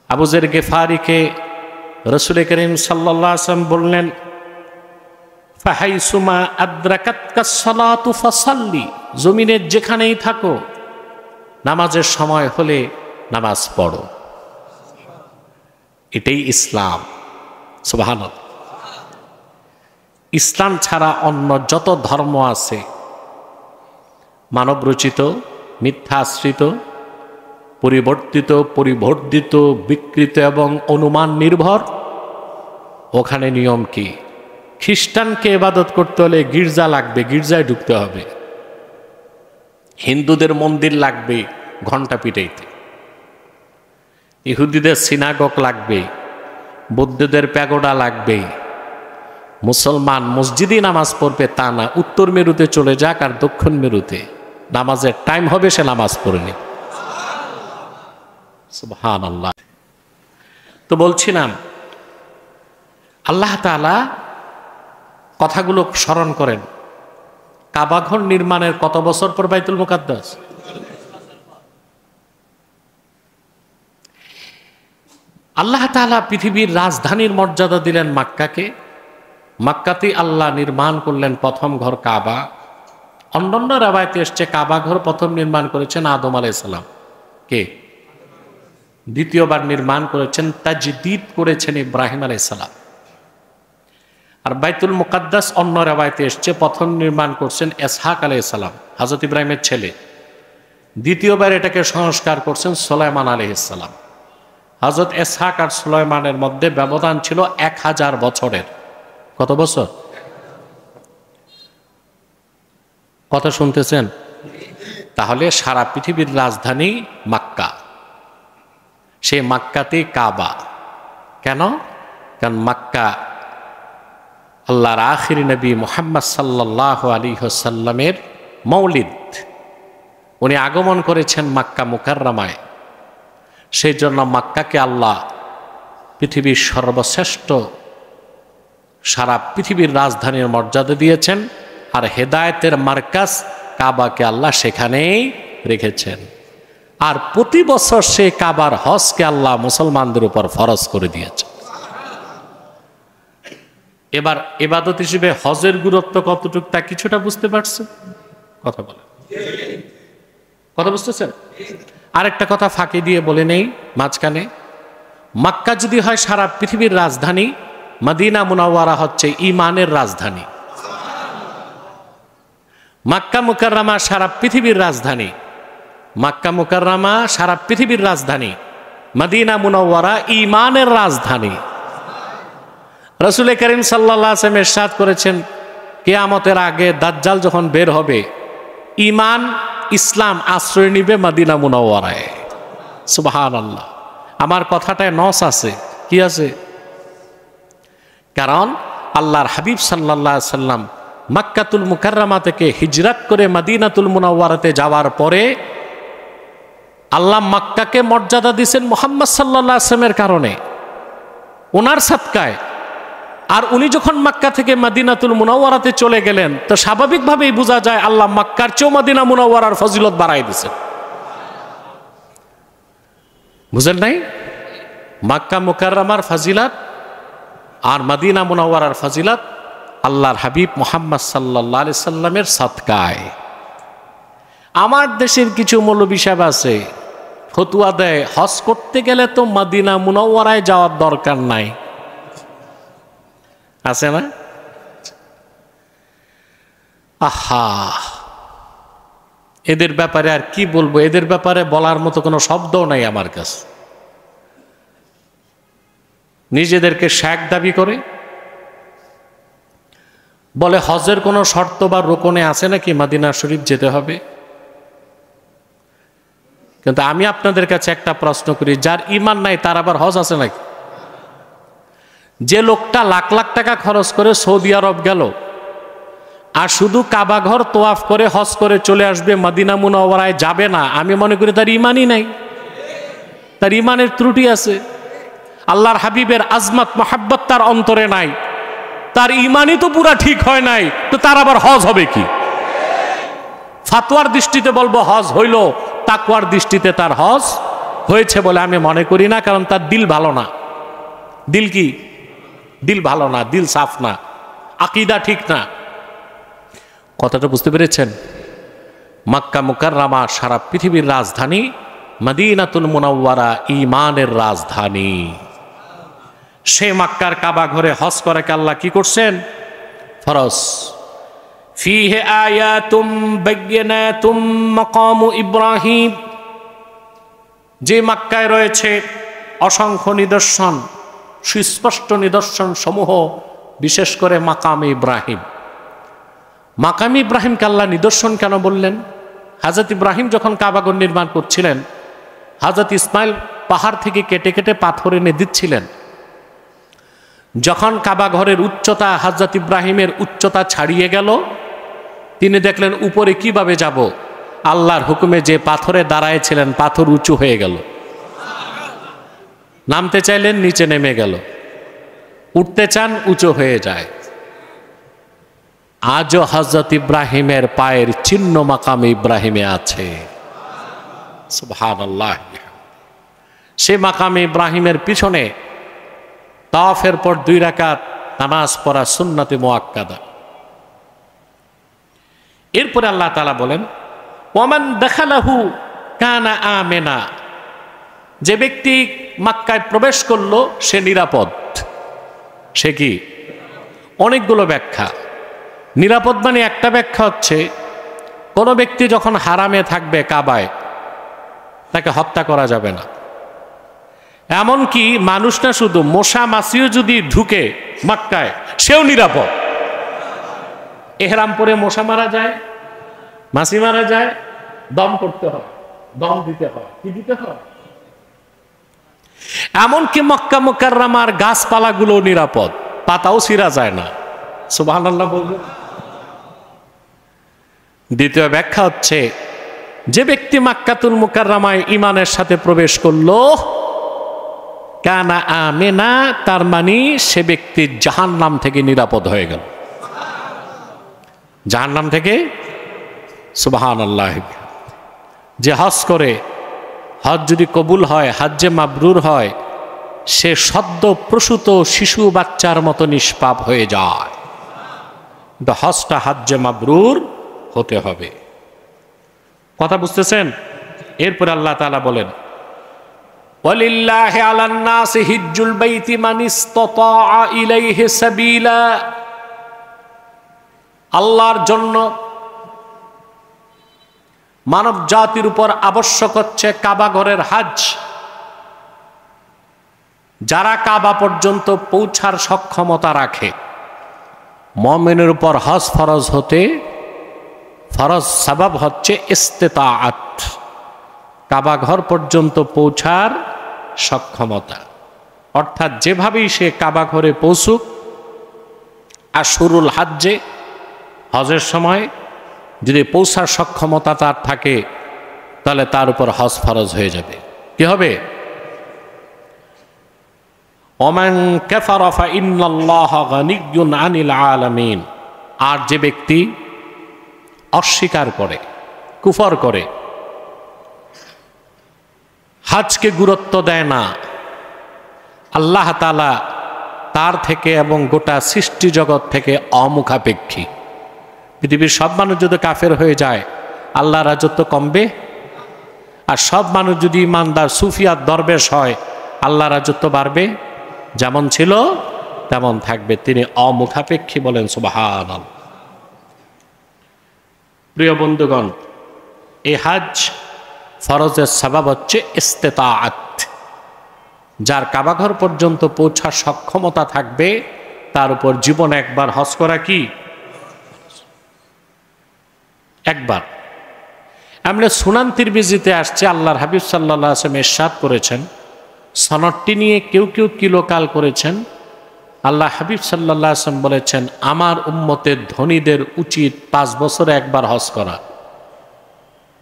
আবু যর গিফারিকে রাসূল কারীম সাল্লাল্লাহু আলাইহি ওয়াসাল্লাম বললেন, ফাহাইসুমা আদরাকাতকাস সালাতু ফাসাল্লি, জমিনের যেখানেই থাকো নামাজের সময় হলে নামাজ পড়ো। এটাই ইসলাম। সুবহানাল্লাহ। ইসলাম ছাড়া অন্য যত ধর্ম আছে মানবরচিত, মিথ্যাশ্রিত, পরিবর্তিত, পরিবর্ধিত, বিকৃত এবং অনুমান নির্ভর। ওখানে নিয়ম কি? খ্রিস্টানকে ইবাদত করতে হলে গির্জা লাগবে, গির্জায় ঢুকতে হবে। হিন্দুদের মন্দির লাগবে ঘণ্টা পিটাইতে, ইহুদিদের সিনাগগ লাগবে, বৌদ্ধদের প্যাগোডা লাগবে। মুসলমান মসজিদে নামাজ পড়বে তা না, উত্তর মেরুতে চলে যাক আর দক্ষিণ মেরুতে নামাজের টাইম হবে সে নামাজ পড়ে নি। সুবহানাল্লাহ। তো বলছিলাম আল্লাহ তাআলা কথাগুলো স্মরণ করেন। কাবাঘর নির্মাণের কত বছর পর বাইতুল মুকাদ্দাস? আল্লাহ তাআলা পৃথিবীর রাজধানীর মর্যাদা দিলেন মক্কাকে। মক্কাতেই আল্লাহ নির্মাণ করলেন প্রথম ঘর কাবা। অন্যান্য রাবায়াতে এসছে কাবা ঘর প্রথম নির্মাণ করেছেন আদম আলাইহিস সালাম। কে? দ্বিতীয়বার নির্মাণ করেছেন, তাজদীদ করেছেন ইব্রাহিম আলাইহিস সালাম। আর বাইতুল মুকাদ্দাস অন্য রাবায়াতে এসছে প্রথম নির্মাণ করছেন ইসহাক আলাইহিস সালাম, হযরত ইব্রাহিমের ছেলে। দ্বিতীয়বার এটাকে সংস্কার করছেন সুলাইমান আলাইহিস সালাম। হযরত ইসহাক আর সুলাইমানের মধ্যে ব্যবধান ছিল 1000 বছরের। কত বছর? কথা শুনতেছেন? তাহলে সারা পৃথিবীর রাজধানী মক্কা, সেই মক্কাতে কাবা। কেন? কারণ মক্কা আল্লাহর আখিরি নবী মুহাম্মদ সাল্লাল্লাহু আলাইহি ওয়াসাল্লামের মৌলিদ, উনি আগমন করেছেন মক্কা মুকাররমায়। সেই জন্য মক্কাকে আল্লাহ পৃথিবীর সর্বশ্রেষ্ঠ, সারা পৃথিবীর রাজধানীর মর্যাদা দিয়েছেন। আর হেদায়েতের মার্কাজ কাবাকে আল্লাহ সেখানেই রেখেছেন। আর প্রতি বছর সেই কাবার হজকে আল্লাহ মুসলমানদের উপর ফরজ করে দিয়েছে। এবার ইবাদত হিসেবে হজের গুরুত্ব কতটুকু তা কিছুটা বুঝতে পারছেন? কথা বলেন, কথা বুঝতেছেন? আরেকটা কথা ফাঁকি দিয়ে বলে নেই মাঝখানে, মক্কা যদি হয় সারা পৃথিবীর রাজধানী, মদিনা মুনাওয়ারা হচ্ছে ঈমানের রাজধানী। মক্কা মুকাররমা সারা পৃথিবীর রাজধানী, মক্কা মুকাররমা সারা পৃথিবীর রাজধানী, মদিনা মুনাওয়ারা ঈমানের রাজধানী। রাসূল করিম সাল্লাল্লাহু আলাইহি ওয়াসাল্লাম ইরশাদ করেছেন, কিয়ামতের আগে দাজ্জাল যখন বের হবে, ঈমান ইসলাম আশ্রয় নিবে মদিনা মুনাওয়ারায়। সুবহানাল্লাহ। আমার কথাটায় নস আছে, কি আছে? কারণ আল্লাহর হাবিব সাল্লাল্লাহু আলাইহি ওয়াসাল্লাম মক্কাতুল মুকাররমা থেকে হিজরত করে মদিনাতুল মুনাওয়ারাতে যাওয়ার পরে আল্লাহ মক্কাকে মর্যাদা দিয়েছেন মুহাম্মদ সাল্লাল্লাহু আলাইহি ওয়াসাল্লামের কারণে, ওনার সাদকায়। আর উনি যখন মক্কা থেকে মদিনাতুল মুনাওয়ারাতে চলে গেলেন, তো স্বাভাবিকভাবেই বোঝা যায় আল্লাহ মক্কার চেয়েও মদিনা মুনাওয়ারার ফজিলত বাড়াই দিয়েছেন। বুঝেন নাই? মক্কা মুকাররমার ফজিলত আর মদিনা মুনাওয়ারার ফজিলত আল্লাহর হাবিব মুহাম্মদ সাল্লাল্লাহু আলাইহি সাল্লামের সাদকায়। আমার দেশের কিছু মৌলবী সাহেব আছে, ফতোয়া দেয় হজ করতে গেলে তো মদিনা মুনাওয়ারায় যাওয়ার দরকার নাই। আছে না? আহা, এদের ব্যাপারে আর কি বলবো? এদের ব্যাপারে বলার মতো কোনো শব্দও নাই আমার কাছে। নিজেদেরকে শেখ দাবি করে, বলে হজের কোনো শর্ত বা রোকনে আছে নাকি মদিনা শরীফ যেতে হবে? কিন্তু আমি আপনাদের কাছে একটা প্রশ্ন করি, যার ঈমান নাই তার আবার হজ আছে নাকি? যে লোকটা লাখ লাখ টাকা খরচ করে সৌদি আরব গেল, আর শুধু কাবা ঘর তোয়াফ করে হজ করে চলে আসবে, মদিনা মুনাওয়ারায় যাবে না, আমি মনে করি তার ইমানই নাই, তার ইমানের ত্রুটি আছে। আল্লাহর হাবিবের আজমত মোহাব্বত তার অন্তরে নাই, তার ইমানই তো পুরা ঠিক হয় নাই, তো তার আবার হজ হবে কি? ফাতোয়ার দৃষ্টিতে বলবো হজ হইল, তাকওয়ার দৃষ্টিতে তার হজ হয়েছে বলে আমি মনে করি না, কারণ তার দিল ভালো না। দিল কি? দিল ভালো না, দিল সাফ না, আকীদা ঠিক না। কথাটা বুঝতে পেরেছেন? মক্কা মুকাররমা সারা পৃথিবীর রাজধানী, মদিনাতুল মুনাওয়ারা ঈমানের রাজধানী। সে মক্কার কাবা ঘরে হজ করাকে আল্লাহ কি করছেন? ফরজ। ফীহি আয়াতুম বায়্যিনাতুম মাকামু ইব্রাহিম, যে মক্কায় রয়েছে অসংখ্য নিদর্শন, সুস্পষ্ট নিদর্শন সমূহ, বিশেষ করে মাকামে ইব্রাহিম। মাকামে ইব্রাহিমকে আল্লাহ নিদর্শন কেন বললেন? হযরত ইব্রাহিম যখন কাবাঘর নির্মাণ করছিলেন, হযরত ইসমাইল পাহাড় থেকে কেটে কেটে পাথর এনে দিচ্ছিলেন। যখন কাবাঘরের উচ্চতা, হযরত ইব্রাহিমের উচ্চতা ছাড়িয়ে গেল, তিনি দেখলেন উপরে কিভাবে যাব। আল্লাহর হুকুমে যে পাথরে দাঁড়ায়ছিলেন, পাথর উঁচু হয়ে গেল। নামতে চাইলেন, নিচে নেমে গেল। উঠতে চান, উঁচু হয়ে যায়। আজও হযরত ইব্রাহিমের পায়ের চিহ্ন মাকামে ইব্রাহিমে আছে। সুবহানাল্লাহ। সে মাকামে ইব্রাহিমের পিছনে তাওয়াফের পর 2 রাকাত নামাজ পড়া সুন্নতে মুআক্কাদা। এরপরে আল্লাহ তাআলা বলেন, ওয়ামান দাখালাহু কানা আমিনা, যে ব্যক্তি মক্কায় প্রবেশ করলো সে নিরাপদ। সে কি? অনেকগুলো ব্যাখ্যা। নিরাপদ মানে একটা ব্যাখ্যা হচ্ছে, কোনো ব্যক্তি যখন হারামে থাকবে কাবায়, তাকে হত্যা করা যাবে না। এমনকি মানুষ না, শুধু মশা মাছিও যদি ঢুকে মক্কায়, সেও নিরাপদ। এহরাম পরে মশা মারা যায়, মাছি মারা যায়, দম করতে হয়, দম দিতে হয়, কি দিতে হয়। এমনকি মক্কা মুকাররমার গাছপালাগুলো নিরাপদ, পাতাও ছিঁড়া যায় না। সুবহানাল্লাহ বলবেন। দ্বিতীয় ব্যাখ্যা হচ্ছে, যে ব্যক্তি মক্কাতুল মুকাররমায় ঈমানের সাথে প্রবেশ করলো, কানা আমিনা, তার মানে সে ব্যক্তি জাহান্নাম থেকে নিরাপদ হয়ে গেল। জাহান্নাম থেকে। সুবহানাল্লাহ। যে হজ করে, হজ যদি কবুল হয়, হজ্জে মাবরুর হয়, সে সদ্য প্রসূত শিশু বাচ্চার মতো নিষ্পাপ হয়ে যায়। হজটা হজ্জে মাবরুর হতে হবে। কথা বুঝতেছেন? এরপর আল্লাহ তাআলা বলেন, ওয়ালিল্লাহি আলান নাসি হিজ্জুল বাইতি মান ইসতাতাআ ইলাইহি সাবিলা, আল্লাহর জন্য মানব জাতির উপর আবশ্যক হচ্ছে কাবা ঘরের হজ। যারা কাবা পর্যন্ত পৌঁছার সক্ষমতা রাখে, মুমিনের উপর হজ ফরজ হতে, ফরজ সবাব হচ্ছে ইস্তিতাআত, কাবা ঘর পর্যন্ত পৌঁছার সক্ষমতা। অর্থাৎ যেভাবেই সে কাবা ঘরে পৌঁছুক, আশহুরুল হজ্জে, হজের সময় যদি পৌঁছার সক্ষমতা তার থাকে, তাহলে তার উপর হজ ফরজ হয়ে যাবে। কি হবে? ওমান কাফারা ফাইন্নাল্লাহা গানিয়্যুন আনিল আলামিন, আর যে ব্যক্তি অস্বীকার করে, কুফর করে, হজকে গুরুত্ব দেয় না, আল্লাহ তাআলা তার থেকে এবং গোটা সৃষ্টি জগৎ থেকে অমুখাপেক্ষী। পৃথিবীর সব মানুষ যদি কাফের হয়ে যায়, আল্লাহর রাজত্ব কমবে? আর সব মানুষ যদি ইমানদার সুফিয়াত দরবেশ হয়, আল্লাহর রাজত্ব বাড়বে? যেমন ছিল তেমন থাকবে। তিনি অমুখাপেক্ষী বলেন। সুবহানাল্লাহ। প্রিয় বন্ধুগণ, এই হজ ফরজের সবাব হচ্ছে ইস্তিতাআত। যার কাবাঘর পর্যন্ত পৌঁছার সক্ষমতা থাকবে, তার উপর জীবনে একবার হজ করা কি? একবার। আমরা সুনান তিরমিজিতে আসছে, আল্লাহর হাবিব সাল্লাল্লাহু আলাইহি ওয়াসাল্লাম ইরশাদ করেছেন, সনদটি নিয়ে কেউ কেউ কিলোকাল করেছেন, আল্লাহ হাবিব সাল্লাল্লাহু আলাইহি ওয়াসাল্লাম বলেছেন, আমার উম্মতের ধনীদের উচিত 5 বছরে একবার হজ করা।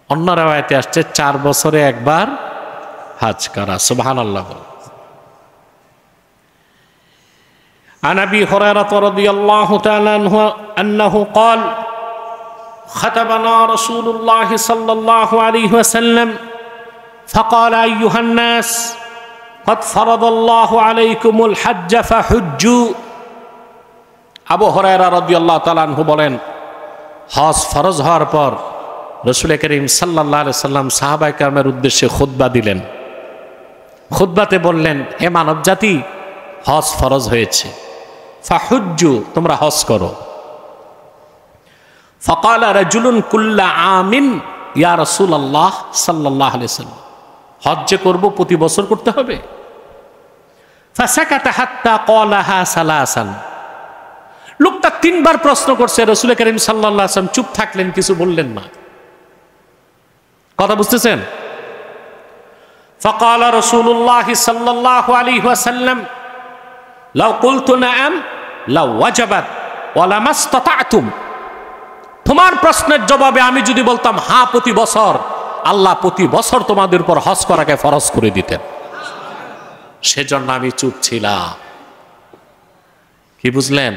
অন্য রাওয়ায়াতে আসছে 4 বছরে একবার হজ করা। সুবহানাল্লাহ। عن أبي هريرة رضي الله تعالى عنه أنه قال خطبنا رسول الله صلى الله عليه وسلم فقال أيها الناس قد فرض الله عليكم الحج فحجوا। আবু হুরায়রা রাদিয়াল্লাহু তাআলা আনহু বলেন, হজ ফরজ হওয়ার পর রাসূল করিম সাল্লাল্লাহু আলাইহি সাল্লাম সাহাবায়ে কেরামের উদ্দেশ্যে খুতবা দিলেন। খুতবাতে বললেন, হে মানব জাতি, হজ ফরজ হয়েছে, ফাহুজ্জু, তোমরা হজ করো। ফাকালা রাজুলুন কুল্লা আমিন ইয়া রাসূলুল্লাহ সাল্লাল্লাহু আলাইহি সাল্লাম, হজ যে করব প্রতি বছর করতে হবে? ফাসাকাতা হাত্তা ক্বালাহা সালাসান, লোকটা 3 বার প্রশ্ন করছে, রাসূল করিম সাল্লাল্লাহু আলাইহি ওয়াসাল্লাম চুপ থাকলেন, কিছু বললেন না। কথা বুঝতেছেন? ফাকালা রাসূলুল্লাহ সাল্লাল্লাহু আলাইহি ওয়াসাল্লাম লাউ কুলতু নাআম লাউ ওয়াজাবাত ওয়া লামাসতাতা'তুম, তোমার প্রশ্নের জবাবে আমি যদি বলতাম হ্যাঁ প্রতি বছর, আল্লাহ প্রতি বছর তোমাদের উপর হজ করাকে ফরজ করে দিতেন, সেজন্য আমি চুপ ছিলাম। কি বুঝলেন?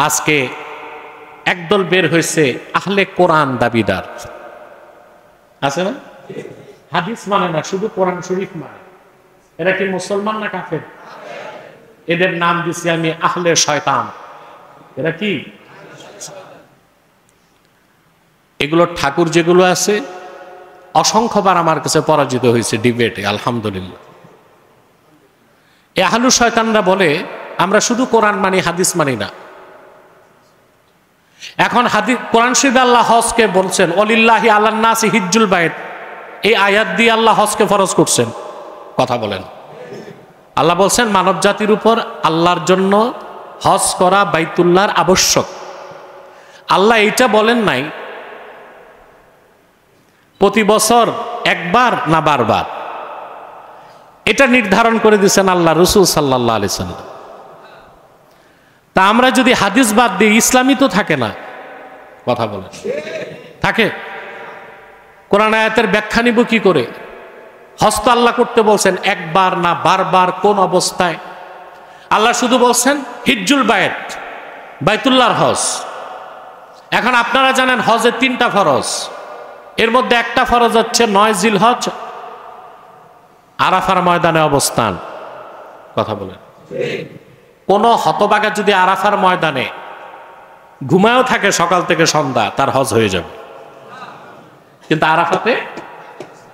আজকে একদল বের হয়েছে আহলে কোরআন দাবিদার, আছে না? হাদিস মানে না, শুধু কোরআন শরীফ মানে। এরা কি মুসলমান না কাফের? এদের নাম দিছি আমি আহলে শয়তান। এরা কি? এগুলো ঠাকুর যেগুলো আছে অসংখ্যবার আমার কাছে পরাজিত হয়েছে ডিবেটে, আলহামদুলিল্লাহ। এই আহলু শয়তানরা বলে আমরা শুধু কোরআন মানি, হাদিস মানি না। এখন হাদিস, কোরআন শরীফে আল্লাহ হজকে বলছেন ওয়ালিল্লাহি আলান নাসি হিজ্জুল বাইত, এই আয়াত দিয়ে আল্লাহ হজকে ফরজ করছেন। কথা বলেন, আল্লাহ বলছেন মানব জাতির উপর আল্লাহর জন্য হজ করা বাইতুল্লাহর আবশ্যক। আল্লাহ এইটা বলেন নাই প্রতি বছর একবার না বারবার, এটা নির্ধারণ করে দিয়েছেন আল্লাহ রাসূল সাল্লাল্লাহু আলাইহি সাল্লাম। তা আমরা যদি হাদিস বাদ দিই, ইসলামই তো থাকে না। কথা বলেন, থাকে? কোরআন আয়াতের ব্যাখ্যা নিব কি করে? হজ তো আল্লাহ করতে বলছেন একবার না বারবার, কোন অবস্থায়? আল্লাহ শুধু বলছেন হিজ্জুল বাইত, বাইতুল্লাহর হজ। এখন আপনারা জানেন হজের 3টা ফরজ, এর মধ্যে একটা ফরজ হচ্ছে 9 জিলহজ আরাফার ময়দানে অবস্থান। কথা বলেন, কোন হতবাগা যদি আরাফার ময়দানে ঘুমায়ও থাকে সকাল থেকে সন্ধ্যা, তার হজ হয়ে যাবে। কিন্তু আরাফাতে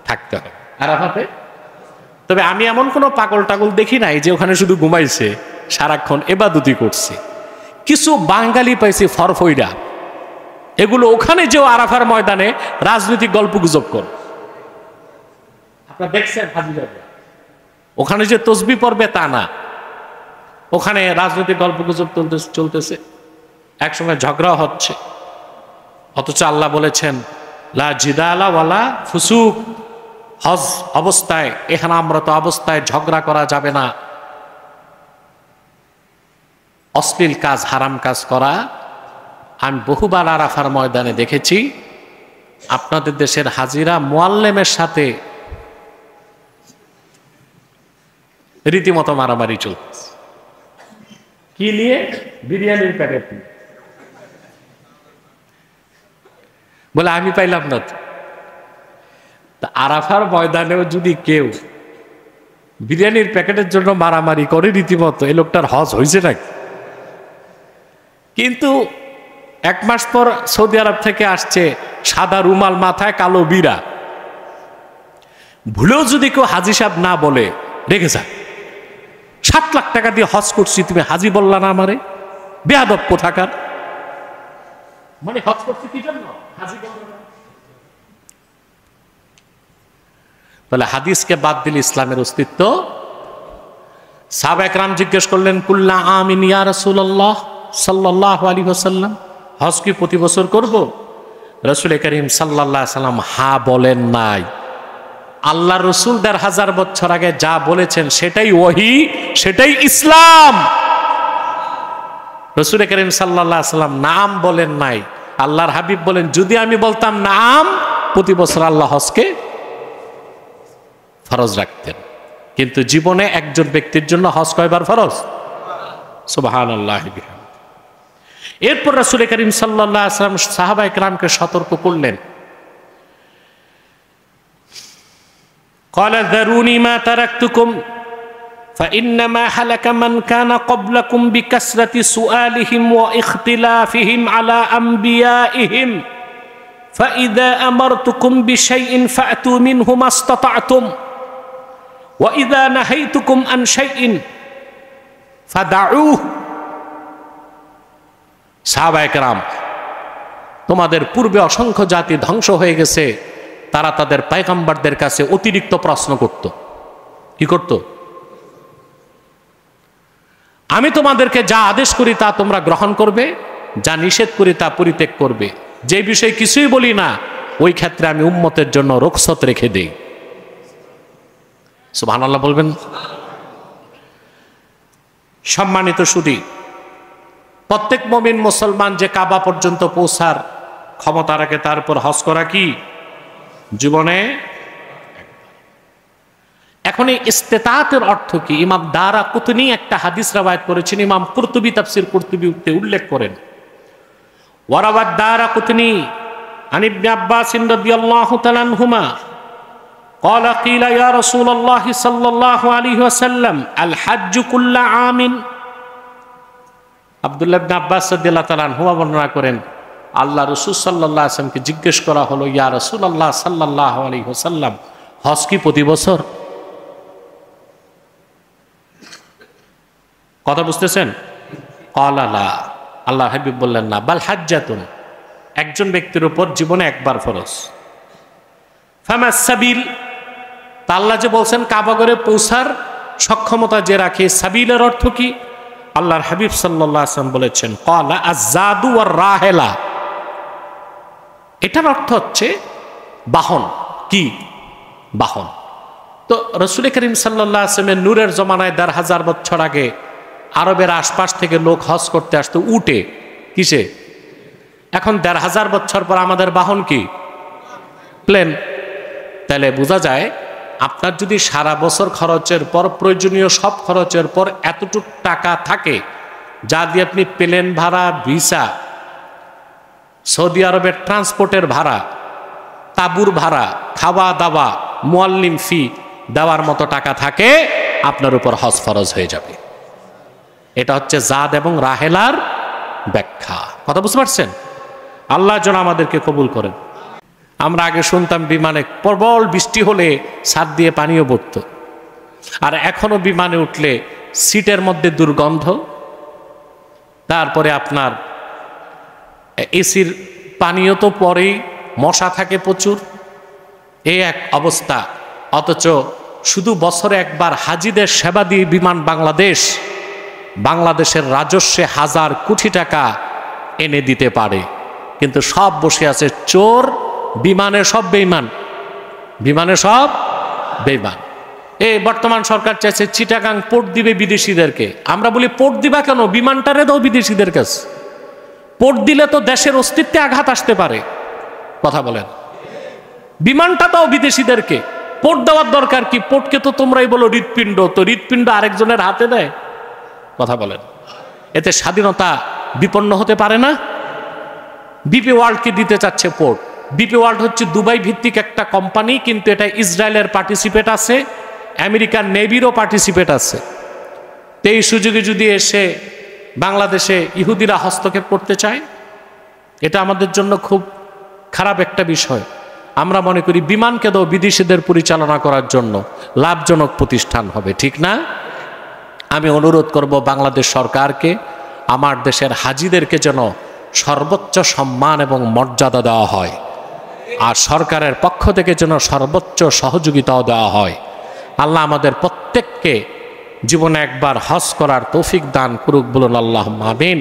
থাকতে হবে, আরাফাতে। তবে আমি এমন কোনো পাগল টাগল দেখি নাই যে ওখানে শুধু ঘুমাইছে, সারাক্ষণ ইবাদতই করছে। কিছু বাঙালি পাইছে ফরফইরা, এগুলো ওখানে যেও আরাফার ময়দানে রাজনৈতিক গল্প গুজব কর। আপনারা দেখছেন হাজিরা, ওখানে যে তসবিহ পড়বে তা না, ওখানে রাজনৈতিক গল্প গুজব চলতেছে, একসময় ঝগড়া হচ্ছে। অথচ আল্লাহ বলেছেন লা জিদালা ওয়ালা ফুসুক, হজ অবস্থায়, এখানে আমরা তো অবস্থায় ঝগড়া করা যাবে না, অশ্লীল কাজ, হারাম কাজ করা। আমি বহুবার আরাফার ময়দানে দেখেছি আপনাদের দেশের হাজিরা মুআল্লেমের সাথে রীতিমতো মারামারি চলছে। কি নিয়ে? বিরিয়ানির প্যাকেট নিয়ে। বলে আমি পাইলাম না তো। আরাফার ময়দানেও যদি কেউ বিরিয়ানির প্যাকেটের জন্য মারামারি করে রীতিমতো, এই লোকটার হজ হয়েছে নাকি? কিন্তু 1 মাস পর সৌদি আরব থেকে আসছে, সাদা রুমাল মাথায়, কালো বিরা। ভুলেও যদি কেউ হাজি সাহেব না বলে, রেখে যায়। 7 লাখ টাকা দিয়ে হজ করছি, তুমি হাজি বললা না আমারে? বেয়াদব কোথাকার। মানে হজ করছি কি জন্য? হাজি বললা না। তাহলে হাদিসকে বাদ দিলে ইসলামের অস্তিত্ব। সাহাবা একরাম জিজ্ঞেস করলেন কুল্লা আমিন ইয়া রাসূলুল্লাহ সাল্লাল্লাহু আলাইহি ওয়াসাল্লাম, হজ কি প্রতি বছর করব? রাসূল করিম সাল্লাল্লাহু আলাইহি ওয়াসাল্লাম হ্যাঁ বলেন নাই। আল্লাহ রসুল 1500 বছর আগে যা বলেছেন সেটাই ওহী, সেটাই ইসলাম। রাসূল করিম সাল্লাল্লাহু আলাইহি সাল্লাম নাম বলেন নাই, আল্লাহর হাবিব বলেন যদি আমি বলতাম নাম, প্রতি বছর আল্লাহ হজকে ফরজ রাখতেন। কিন্তু জীবনে একজন ব্যক্তির জন্য হজ কয়বার ফরজ? সুবহানাল্লাহ। এরপর রাসূল করিম সাল্লাল্লাহু আলাইহি ওয়াসাল্লাম সাহাবায়ে কেরামকে সতর্ক করলেন, ক্বালা যারুনি মা তারাকতুকুম فإنما هلك من كان قبلكم بكثرة سؤالهم واختلافهم على أنبيائهم فإذا أمرتكم بشيء فأتوا منه ما استطعتم وإذا نهيتكم عن شيء فدعوه। সাহাবায়ে কেরাম, তোমাদের পূর্বে অসংখ্য জাতি ধ্বংস হয়ে গেছে, তারা তাদের পয়গম্বরদের কাছে অতিরিক্ত প্রশ্ন করত। কি করত? আমি তোমাদেরকে যা আদেশ করি তা তোমরা গ্রহণ করবে, যা নিষেধ করি তা পরিত্যাগ করবে। যে বিষয়ে কিছুই বলি না ওই ক্ষেত্রে আমি উম্মতের জন্য রুখসত রেখে দেই। সুবহানাল্লাহ বলবেন। সম্মানিত সুধী, প্রত্যেক মুমিন মুসলমান যে কাবা পর্যন্ত পৌঁছার ক্ষমতা রাখে তার উপর হজ করা কি জীবনে। এখন এই ইস্তেতাতের অর্থ কি? ইমাম দারাকুতনি একটা হাদিস রাওয়ায়াত করেছেন, ইমাম কুরতুবী তাফসীর কুরতুবীতে উল্লেখ করেন, ওয়ারাওয়াদ দারাকুতনি আন ইবনে আব্বাস রাদিয়াল্লাহু তাআলা আনহুমা قال قيل يا رسول الله صلى الله عليه وسلم الحج كل عام। আব্দুল্লাহ ইবনে আব্বাস রাদিয়াল্লাহু তাআলা আনহু বর্ণনা করেন, আল্লাহ রাসূল সাল্লাল্লাহু আলাইহি ওয়াসাল্লামকে জিজ্ঞেস করা হলো, ইয়া রাসূলুল্লাহ সাল্লাল্লাহু আলাইহি ওয়াসাল্লাম, হজ কি প্রতি বছর? কথা বুঝতেছেন? ক্বালা লা, আল্লাহ হাবিব বললেন না, বাল হাজ্জাতুন, একজন ব্যক্তির উপর জীবনে একবার ফরজ। ফামাস সাবিল, তা আল্লাহ যে বলছেন কাবাগরে পৌঁছার সক্ষমতা যে রাখে, সাবিলের অর্থ কি? আল্লাহর হাবিব সাল্লাল্লাহু আলাইহি ওয়াসাল্লাম বলেছেন, ক্বালা আয-যাদু ওয়ার রাহেলা, এটার অর্থ হচ্ছে বাহন। কি বাহন? তো রাসূল করিম সাল্লাল্লাহু আলাইহি ওয়াসাল্লামের নূরের জমানায় ১,৫০০ বছর আগে আরবের আশপাশ থেকে লোক হজ করতে আসতো উটে। কিসে? এখন ১,৫০০ বছর পর আমাদের বাহন কি? প্লেন। তাহলে বোঝা যায় আপনার যদি সারা বছর খরচের পর, প্রয়োজনীয় সব খরচের পর এতটুকু টাকা থাকে যা দিয়ে আপনি প্লেন ভাড়া, ভিসা, সৌদি আরবের ট্রান্সপোর্টের ভাড়া, তাঁবুর ভাড়া, খাওয়া দাওয়া, মুআল্লিম ফি দেওয়ার মতো টাকা থাকে, আপনার উপর হজ ফরজ হয়ে যাবে। এটা হচ্ছে জাদ এবং রাহেলার ব্যাখ্যা। কথা বুঝতে পারছেন? আল্লাহ যেন আমাদেরকে কবুল করেন। আমরা আগে শুনতাম বিমানে প্রবল বৃষ্টি হলে ছাদ দিয়ে পানিও পড়ত, আর এখনো বিমানে উঠলে সিটের মধ্যে দুর্গন্ধ, তারপরে আপনার এসির পানিও তো পরেই, মশা থাকে প্রচুর, এই এক অবস্থা। অথচ শুধু বছরে একবার হাজিদের সেবা দিয়ে বিমান বাংলাদেশের রাজস্বে ১,০০০ কোটি টাকা এনে দিতে পারে, কিন্তু সব বসে আছে চোর। বিমানে সব বেঈমান, বিমানে সব বেঈমান। এই বর্তমান সরকার চাইছে চিটাগাং পোর্ট দিবে বিদেশিদেরকে। আমরা বলি পোর্ট দিবা কেন? বিমানটারে দাও বিদেশিদের কাছে। পোর্ট দিলে তো দেশের অস্তিত্বে আঘাত আসতে পারে। কথা বলেন, বিমানটা দাও বিদেশিদেরকে, পোর্ট দেওয়ার দরকার কি? পোর্টকে তো তোমরাই বলো হৃৎপিণ্ড, তো হৃৎপিণ্ড আরেকজনের হাতে দেয়। কথা বলেন, এতে স্বাধীনতা বিপন্ন হতে পারে না? বিপি ওয়ার্ল্ডকে দিতে চাচ্ছে পোর্ট। বিপি ওয়ার্ল্ড হচ্ছে দুবাই ভিত্তিক একটা কোম্পানি, কিন্তু এটা ইসরায়েলের পার্টিসিপেট আছে, আমেরিকান নেভিরও পার্টিসিপেট আছে। তো এই সুযোগে যদি এসে বাংলাদেশে ইহুদিরা হস্তক্ষেপ করতে চায়, এটা আমাদের জন্য খুব খারাপ একটা বিষয়। আমরা মনে করি বিমানকে দাও বিদেশিদের পরিচালনা করার জন্য, লাভজনক প্রতিষ্ঠান হবে, ঠিক না? আমি অনুরোধ করব বাংলাদেশ সরকারকে, আমার দেশের হাজিদেরকে যেন সর্বোচ্চ সম্মান এবং মর্যাদা দেওয়া হয়, আর সরকারের পক্ষ থেকে যেন সর্বোচ্চ সহযোগিতাও দেওয়া হয়। আল্লাহ আমাদের প্রত্যেককে জীবনে একবার হজ করার তৌফিক দান করুক, বলুন আল্লাহুম্মা আমিন।